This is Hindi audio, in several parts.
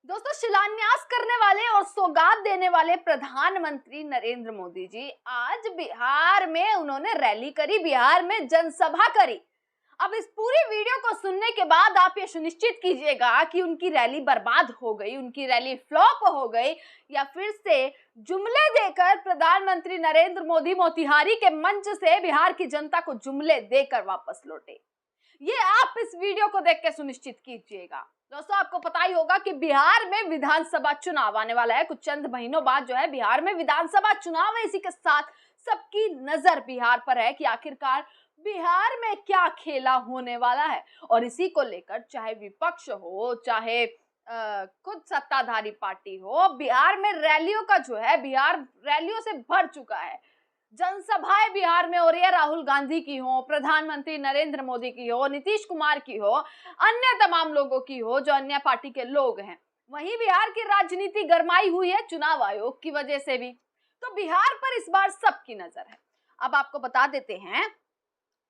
दोस्तों, शिलान्यास करने वाले और सौगात देने वाले प्रधानमंत्री नरेंद्र मोदी जी आज बिहार में उन्होंने रैली करी, बिहार में जनसभा करी। अब इस पूरी वीडियो को सुनने के बाद आप ये सुनिश्चित कीजिएगा कि उनकी रैली बर्बाद हो गई, उनकी रैली फ्लॉप हो गई या फिर से जुमले देकर प्रधानमंत्री नरेंद्र मोदी मोतिहारी के मंच से बिहार की जनता को जुमले देकर वापस लौटे। ये आप इस वीडियो को देख के सुनिश्चित कीजिएगा। दोस्तों, आपको पता ही होगा कि बिहार में विधानसभा चुनाव आने वाला है। कुछ चंद महीनों बाद जो है बिहार में विधानसभा चुनाव है। इसी के साथ सबकी नजर बिहार पर है कि आखिरकार बिहार में क्या खेला होने वाला है। और इसी को लेकर चाहे विपक्ष हो, चाहे खुद सत्ताधारी पार्टी हो, बिहार में रैलियों का जो है, बिहार रैलियों से भर चुका है। जनसभाएं बिहार में हो रही है, राहुल गांधी की हो, प्रधानमंत्री नरेंद्र मोदी की हो, नीतीश कुमार की हो, अन्य तमाम लोगों की हो जो अन्य पार्टी के लोग हैं। वहीं बिहार की राजनीति गरमाई हुई है चुनाव आयोग की वजह से भी। तो बिहार पर इस बार सबकी नजर है। अब आपको बता देते हैं,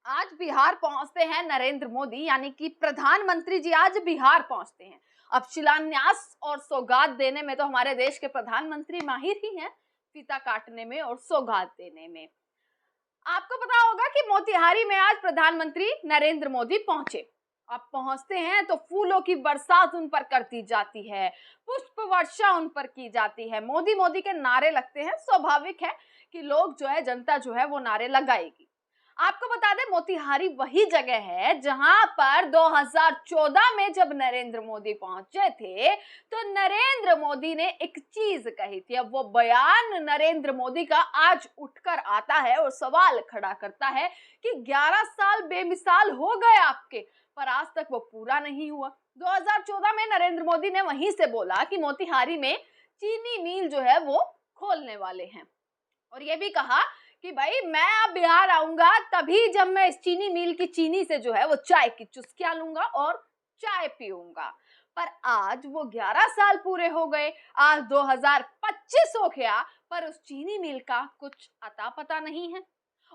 आज बिहार पहुंचते हैं नरेंद्र मोदी, यानी कि प्रधानमंत्री जी आज बिहार पहुंचते हैं। अब शिलान्यास और सौगात देने में तो हमारे देश के प्रधानमंत्री माहिर ही हैं, फीता काटने में और सौगात देने में। आपको पता होगा कि मोतिहारी में आज प्रधानमंत्री नरेंद्र मोदी पहुंचे। अब पहुंचते हैं तो फूलों की बरसात उन पर करती जाती है, पुष्प वर्षा उन पर की जाती है, मोदी मोदी के नारे लगते हैं। स्वाभाविक है कि लोग जो है, जनता जो है वो नारे लगाएगी। आपको बता दें, मोतिहारी वही जगह है जहां पर 2014 में जब नरेंद्र मोदी पहुंचे थे तो नरेंद्र मोदी ने एक चीज कही थी। अब वो बयान नरेंद्र मोदी का आज उठकर आता है और सवाल खड़ा करता है कि 11 साल बेमिसाल हो गए आपके, पर आज तक वो पूरा नहीं हुआ। 2014 में नरेंद्र मोदी ने वहीं से बोला कि मोतिहारी में चीनी मिल जो है वो खोलने वाले हैं, और ये भी कहा कि भाई मैं अब बिहार आऊंगा तभी जब मैं इस चीनी मिल की चीनी से जो है वो चाय की चुस्कियां लूंगा और चाय पीऊंगा। पर आज वो 11 साल पूरे हो गए, आज 2025 हो गया, पर उस चीनी मिल का कुछ अता पता नहीं है।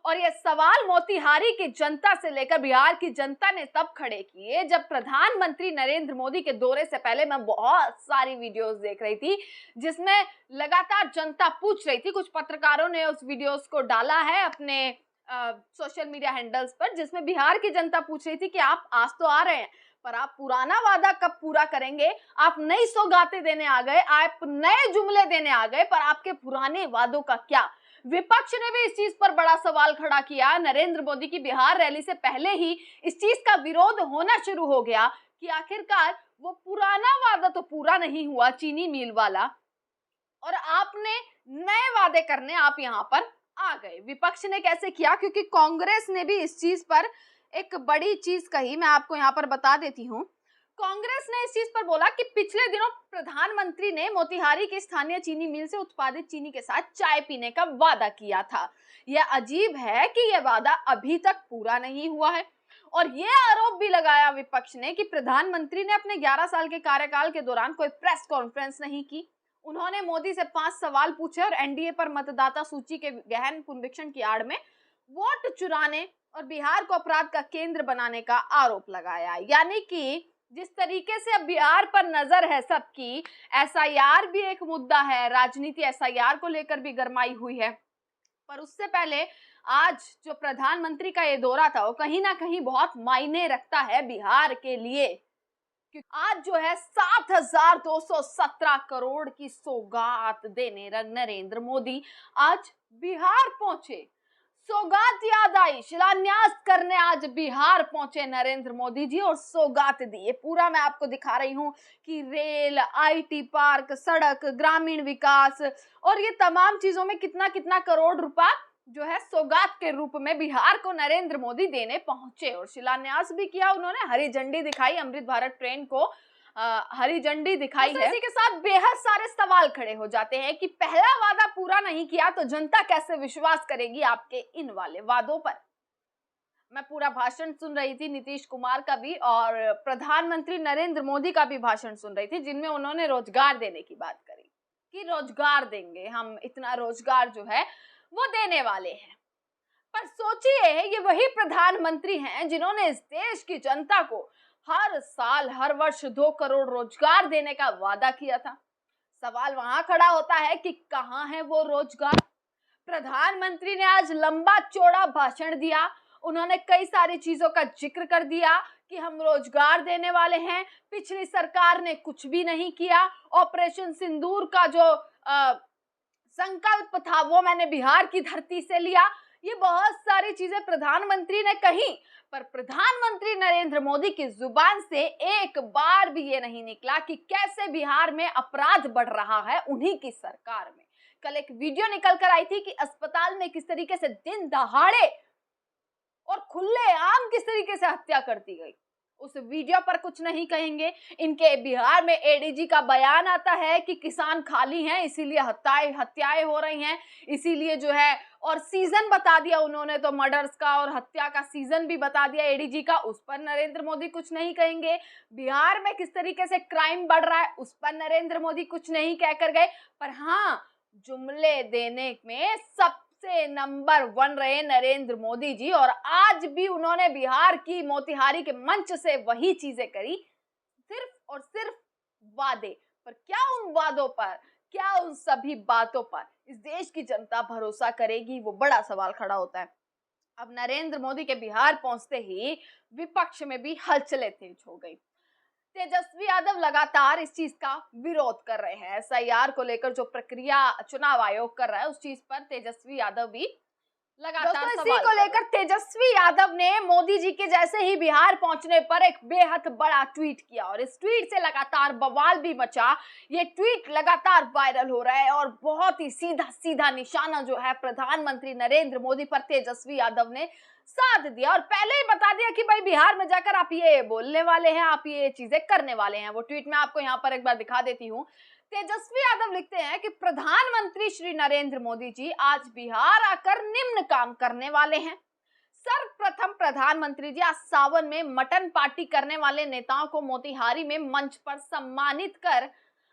और ये सवाल मोतिहारी की जनता से लेकर बिहार की जनता ने तब खड़े किए जब प्रधानमंत्री नरेंद्र मोदी के दौरे से पहले मैं बहुत सारी वीडियोस देख रही थी जिसमें लगातार जनता पूछ रही थी। कुछ पत्रकारों ने उस वीडियोस को डाला है अपने सोशल मीडिया हैंडल्स पर, जिसमें बिहार की जनता पूछ रही थी कि आप आज तो आ रहे हैं, पर आप पुराना वादा कब पूरा करेंगे? आप नई सौगातें देने आ गए, आप नए जुमले देने आ गए, पर आपके पुराने वादों का क्या? विपक्ष ने भी इस चीज पर बड़ा सवाल खड़ा किया। नरेंद्र मोदी की बिहार रैली से पहले ही इस चीज का विरोध होना शुरू हो गया कि आखिरकार वो पुराना वादा तो पूरा नहीं हुआ चीनी मिल वाला, और आपने नए वादे करने आप यहां पर आ गए। विपक्ष ने कैसे किया? क्योंकि कांग्रेस ने भी इस चीज पर एक बड़ी चीज कही, मैं आपको यहां पर बता देती हूं। कांग्रेस ने इस चीज पर बोला कि पिछले दिनों प्रधानमंत्री ने मोतिहारी की स्थानीय चीनी मिल से उत्पादित चीनी के साथ चाय पीने का वादा किया था। यह अजीब है कि यह वादा अभी तक पूरा नहीं हुआ है। और यह आरोप भी लगाया विपक्ष ने कि प्रधानमंत्री ने अपने 11 साल के कार्यकाल के दौरान कोई प्रेस कॉन्फ्रेंस नहीं की। उन्होंने मोदी से 5 सवाल पूछे और एनडीए पर मतदाता सूची के गहन पुनरीक्षण की आड़ में वोट चुराने और बिहार को अपराध का केंद्र बनाने का आरोप लगाया। यानी कि जिस तरीके से अब बिहार पर नजर है सबकी, एसआईआर भी एक मुद्दा है, राजनीति एसआईआर को लेकर भी गरमाई हुई है। पर उससे पहले आज जो प्रधानमंत्री का ये दौरा था वो कहीं ना कहीं बहुत मायने रखता है बिहार के लिए, क्योंकि आज जो है 7,217 करोड़ की सौगात देने नरेंद्र मोदी आज बिहार पहुंचे। सौगात याद आई, शिलान्यास करने आज बिहार पहुंचे नरेंद्र मोदी जी और सौगात दी। ये पूरा मैं आपको दिखा रही हूं कि रेल, आईटी पार्क, सड़क, ग्रामीण विकास और ये तमाम चीजों में कितना कितना करोड़ रुपया जो है सौगात के रूप में बिहार को नरेंद्र मोदी देने पहुंचे। और शिलान्यास भी किया उन्होंने, हरी झंडी दिखाई, अमृत भारत ट्रेन को हरी झंडी दिखाई है। इसी के साथ बेहद सारे सवाल खड़े हो जाते हैं कि पहला वादा पूरा नहीं किया तो जनता कैसे विश्वास करेगी आपके इन वाले वादों पर। मैं पूरा भाषण सुन रही थी नीतीश कुमार का भी और प्रधानमंत्री नरेंद्र मोदी का भी भाषण सुन रही थी, जिनमें उन्होंने रोजगार देने की बात करी कि रोजगार देंगे हम, इतना रोजगार जो है वो देने वाले हैं। पर सोचिए, ये वही प्रधानमंत्री हैं जिन्होंने इस देश की जनता को हर साल हर वर्ष 2 करोड़ रोजगार देने का वादा किया था। सवाल वहां खड़ा होता है कि कहां है वो रोजगार। प्रधानमंत्री ने आज लंबा चौड़ा भाषण दिया, उन्होंने कई सारी चीजों का जिक्र कर दिया कि हम रोजगार देने वाले हैं। पिछली सरकार ने कुछ भी नहीं किया। ऑपरेशन सिंदूर का जो संकल्प था वो मैंने बिहार की धरती से लिया। ये बहुत सारी चीजें प्रधानमंत्री ने कही, पर प्रधानमंत्री नरेंद्र मोदी की जुबान से एक बार भी ये नहीं निकला कि कैसे बिहार में अपराध बढ़ रहा है उन्हीं की सरकार में। कल एक वीडियो निकल कर आई थी कि अस्पताल में किस तरीके से दिन दहाड़े और खुलेआम किस तरीके से हत्या कर दी गई, उस वीडियो पर कुछ नहीं कहेंगे। इनके बिहार में एडीजी का बयान आता है कि किसान खाली हैं इसीलिए हत्याएं हो रही हैं, इसीलिए जो है, और सीजन बता दिया उन्होंने, तो मर्डर्स का और हत्या का सीजन भी बता दिया एडीजी का, उस पर नरेंद्र मोदी कुछ नहीं कहेंगे। बिहार में किस तरीके से क्राइम बढ़ रहा है उस पर नरेंद्र मोदी कुछ नहीं कहकर गए। पर हाँ, जुमले देने में सबसे नंबर 1 रहे नरेंद्र मोदी जी, और आज भी उन्होंने बिहार की मोतिहारी के मंच से वही चीजें करी, सिर्फ और सिर्फ वादे। पर क्या उन वादों पर, क्या उन सभी बातों पर इस देश की जनता भरोसा करेगी, वो बड़ा सवाल खड़ा होता है। अब नरेंद्र मोदी के बिहार पहुंचते ही विपक्ष में भी हलचलें तेज हो गई। तेजस्वी यादव लगातार इस चीज का विरोध कर रहे हैं। एसआईआर को लेकर जो प्रक्रिया चुनाव आयोग कर रहा है उस चीज पर तेजस्वी यादव भी लगातार इसी को लेकर तेजस्वी यादव ने मोदी जी के जैसे ही बिहार पहुंचने पर एक बेहद बड़ा ट्वीट किया, और इस ट्वीट से लगातार बवाल भी मचा। ये ट्वीट लगातार वायरल हो रहा है और बहुत ही सीधा सीधा निशाना जो है प्रधानमंत्री नरेंद्र मोदी पर तेजस्वी यादव ने साध दिया, और पहले ही बता दिया कि भाई बिहार में जाकर आप ये बोलने वाले हैं, आप ये चीजें करने वाले हैं। वो ट्वीट मैं आपको यहाँ पर एक बार दिखा देती हूँ। तेजस्वी यादव लिखते हैं कि प्रधानमंत्री श्री नरेंद्र मोदी जी आज बिहार आकर निम्न काम करने वाले हैं। सर्वप्रथम प्रधानमंत्री जी आज सावन में मटन पार्टी करने वाले नेताओं को मोतिहारी में मंच पर सम्मानित कर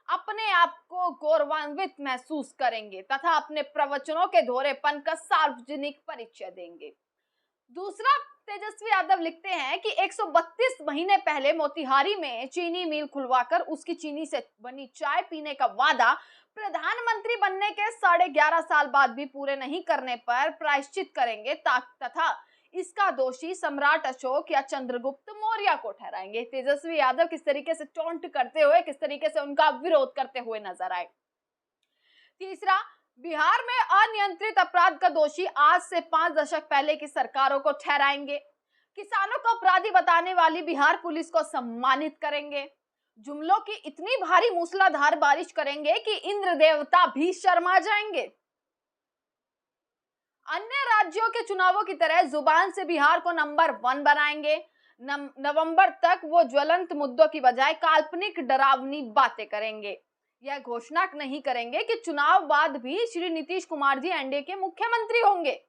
अपने आप को गौरवान्वित महसूस करेंगे तथा अपने प्रवचनों के दोहरेपन का सार्वजनिक परिचय देंगे। दूसरा, तेजस्वी यादव लिखते हैं कि 132 महीने पहले मोतिहारी में चीनी मिल खुलवाकर उसकी चीनी से बनी चाय पीने का वादा प्रधानमंत्री बनने के 11.5 साल बाद भी पूरे नहीं करने पर प्रायश्चित करेंगे तथा इसका दोषी सम्राट अशोक या चंद्रगुप्त मौर्य को ठहराएंगे। तेजस्वी यादव किस तरीके से टॉन्ट करते हुए, किस तरीके से उनका विरोध करते हुए नजर आए। तीसरा, बिहार में अनियंत्रित अपराध का दोषी आज से 5 दशक पहले की सरकारों को ठहराएंगे। किसानों को अपराधी बताने वाली बिहार पुलिस को सम्मानित करेंगे। जुमलों की इतनी भारी मूसलाधार बारिश करेंगे कि इंद्र देवता भी शर्मा जाएंगे। अन्य राज्यों के चुनावों की तरह जुबान से बिहार को नंबर 1 बनाएंगे। नवंबर तक वो ज्वलंत मुद्दों की बजाय काल्पनिक डरावनी बातें करेंगे। यह घोषणा नहीं करेंगे कि चुनाव बाद भी श्री नीतीश कुमार जी एनडीए के मुख्यमंत्री होंगे।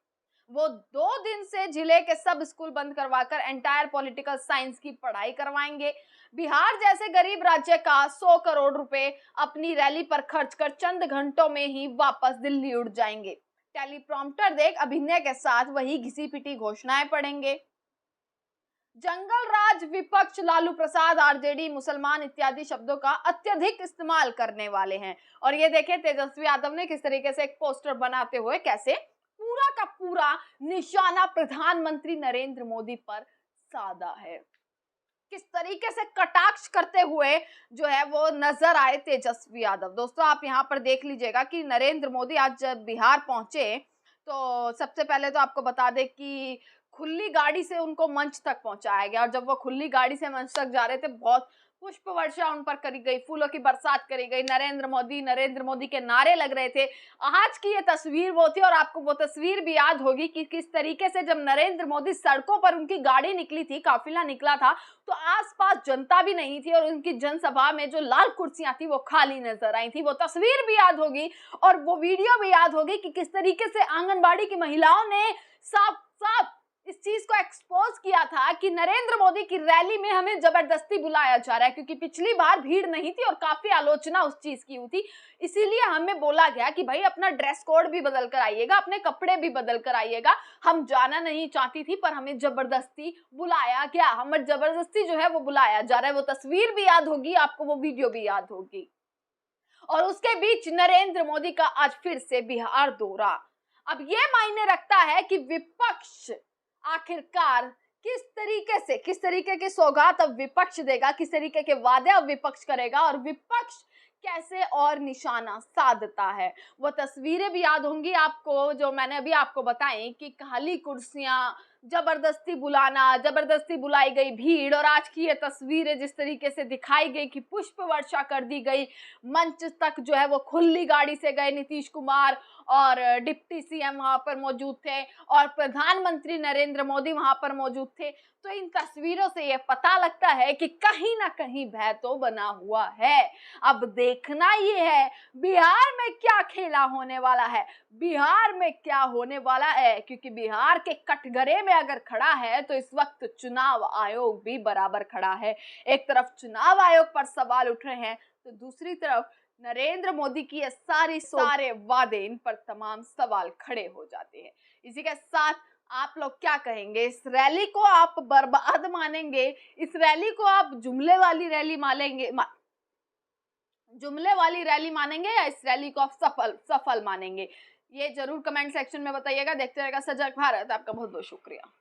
वो 2 दिन से जिले के सब स्कूल बंद करवाकर एंटायर पॉलिटिकल साइंस की पढ़ाई करवाएंगे। बिहार जैसे गरीब राज्य का 100 करोड़ रुपए अपनी रैली पर खर्च कर चंद घंटों में ही वापस दिल्ली उड़ जाएंगे। टेलीप्रॉम्प्टर देख अभिनय के साथ वही घिसी पिटी घोषणाएं पढ़ेंगे। जंगल राज, विपक्ष, लालू प्रसाद, आरजेडी, मुसलमान इत्यादि शब्दों का अत्यधिक इस्तेमाल करने वाले हैं। और ये देखें तेजस्वी यादव ने किस तरीके से एक पोस्टर बनाते हुए कैसे पूरा का पूरा निशाना प्रधानमंत्री नरेंद्र मोदी पर साधा है, किस तरीके से कटाक्ष करते हुए जो है वो नजर आए तेजस्वी यादव। दोस्तों आप यहाँ पर देख लीजिएगा कि नरेंद्र मोदी आज जब बिहार पहुंचे तो सबसे पहले तो आपको बता दें कि खुली गाड़ी से उनको मंच तक पहुंचाया गया, और जब वो खुली गाड़ी से मंच तक जा रहे थे बहुत पुष्प वर्षा उन पर करी गई, फूलों की बरसात करी गई, नरेंद्र मोदी के नारे लग रहे थे। आज की ये तस्वीर वो थी, और आपको वो तस्वीर भी याद होगी कि किस तरीके से जब नरेंद्र मोदी सड़कों पर उनकी गाड़ी निकली थी, काफिला निकला था, तो आसपास जनता भी नहीं थी और उनकी जनसभा में जो लाल कुर्सियां थी वो खाली नजर आई थी। वो तस्वीर भी याद होगी और वो वीडियो भी याद होगी कि किस तरीके से आंगनबाड़ी की महिलाओं ने साफ साफ इस चीज को एक्सपोज किया था कि नरेंद्र मोदी की रैली में हमें जबरदस्ती बुलाया जा रहा है, क्योंकि पिछली बार भीड़ नहीं थी और काफी आलोचना उस चीज की हुई थी। इसीलिए हमें बोला गया कि भाई अपना ड्रेस कोड भी बदल कर आइएगा, अपने कपड़े भी बदल कर आइएगा। हम जाना नहीं चाहती थी पर हमें जबरदस्ती बुलाया गया, हमें जबरदस्ती जो है वो बुलाया जा रहा है। वो तस्वीर भी याद होगी आपको, वो वीडियो भी याद होगी। और उसके बीच नरेंद्र मोदी का आज फिर से बिहार दौरा। अब ये मायने रखता है कि विपक्ष आखिरकार किस तरीके के सौगात अब विपक्ष देगा, किस तरीके के वादे अब विपक्ष करेगा और विपक्ष कैसे और निशाना साधता है। वो तस्वीरें भी याद होंगी आपको जो मैंने अभी आपको बताई कि खाली कुर्सियां, जबरदस्ती बुलाना, जबरदस्ती बुलाई गई भीड़, और आज की ये तस्वीरें जिस तरीके से दिखाई गई कि पुष्प वर्षा कर दी गई, मंच तक जो है वो खुली गाड़ी से गए नीतीश कुमार और डिप्टी सीएम वहां पर मौजूद थे और प्रधानमंत्री नरेंद्र मोदी वहां पर मौजूद थे। तो इन तस्वीरों से ये पता लगता है कि कहीं ना कहीं भय तो बना हुआ है। अब देखना ये है बिहार में क्या खेला होने वाला है, बिहार में क्या होने वाला है, क्योंकि बिहार के कटघरे में अगर खड़ा है तो इस वक्त चुनाव आयोग भी बराबर खड़ा है। एक तरफ चुनाव आयोग पर सवाल उठ रहे हैं तो दूसरी तरफ नरेंद्र मोदी की ये सारे वादे, इन पर तमाम सवाल खड़े हो जाते हैं। इसी के साथ आप लोग क्या कहेंगे? इस रैली को आप बर्बाद मानेंगे, इस रैली को आप जुमले वाली रैली मानेंगे या इस रैली को आप सफल मानेंगे? ये जरूर कमेंट सेक्शन में बताइएगा। देखते रहेगा सजग भारत। आपका बहुत बहुत शुक्रिया।